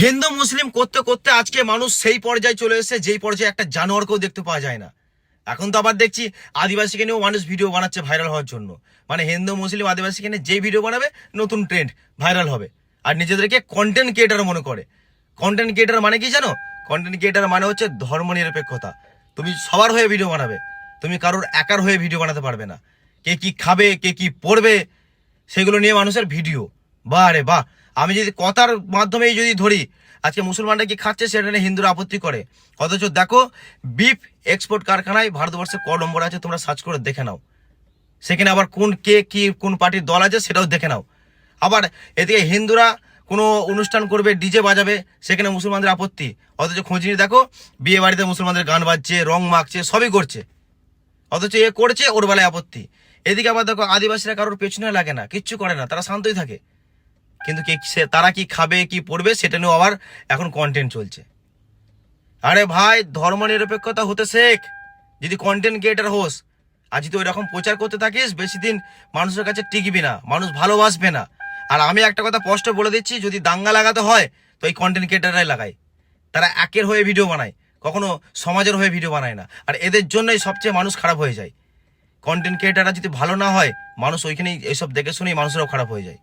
হিন্দু মুসলিম করতে করতে আজকে মানুষ সেই পর্যায়ে চলে এসেছে যেই পর্যায়ে একটা জানোয়ারকেও দেখতে পাওয়া যায় না। এখন তো আবার দেখছি আদিবাসীকে নিয়েও মানুষ ভিডিও বানাচ্ছে ভাইরাল হওয়ার জন্য। মানে হিন্দু মুসলিম আদিবাসীকে নিয়ে যেই ভিডিও বানাবে নতুন ট্রেন্ড, ভাইরাল হবে। আর নিজেদেরকে কন্টেন্ট ক্রিয়েটার মনে করে। কন্টেন্ট ক্রিয়েটার মানে কি জানো? কন্টেন্ট ক্রিয়েটার মানে হচ্ছে ধর্মনিরপেক্ষতা। তুমি সবার হয়ে ভিডিও বানাবে, তুমি কারোর একার হয়ে ভিডিও বানাতে পারবে না। কে কি খাবে, কে কি পড়বে, সেগুলো নিয়ে মানুষের ভিডিও। বাহ রে বাহ। আমি যদি কথার মাধ্যমেই যদি ধরি, আজকে মুসলমানরা কি খাচ্ছে সেটা নিয়ে হিন্দুরা আপত্তি করে। অথচ দেখো বিফ এক্সপোর্ট কারখানায় ভারতবর্ষে ক নম্বর আছে তোমরা সার্চ করে দেখে নাও। সেখানে আবার কোন কে কি কোন পার্টির দল আছে সেটাও দেখে নাও। আবার এদিকে হিন্দুরা কোনো অনুষ্ঠান করবে, ডিজে বাজাবে, সেখানে মুসলমানদের আপত্তি। অথচ খোঁজ নিয়ে দেখো বিয়ে বাড়িতে মুসলমানদের গান বাজছে, রং মাখছে, সবই করছে। অথচ এ করছে, ওর বেলায় আপত্তি। এদিকে আবার দেখো আদিবাসীরা কারোর পেছনে লাগে না, কিচ্ছু করে না, তারা শান্তই থাকে। কিন্তু তারা কি খাবে কি পড়বে সেটা নিয়েও আবার এখন কন্টেন্ট চলছে। আরে ভাই, ধর্ম নিরপেক্ষতা হতে শেখ যদি কন্টেন্ট ক্রিয়েটার হোস। আর যদি ওই রকম প্রচার করতে থাকিস বেশি দিন মানুষের কাছে টিকবি না, মানুষ ভালোবাসবে না। আর আমি একটা কথা স্পষ্ট বলে দিচ্ছি, যদি দাঙ্গা লাগাতে হয় তো এই কন্টেন্ট ক্রিয়েটাররাই লাগায়। তারা একের হয়ে ভিডিও বানায়, কখনো সমাজের হয়ে ভিডিও বানায় না। আর এদের জন্যই সবচেয়ে মানুষ খারাপ হয়ে যায়। কন্টেন্ট ক্রিয়েটাররা যদি ভালো না হয়, মানুষ ওইখানেই এসব দেখে শুনেই মানুষেরাও খারাপ হয়ে যায়।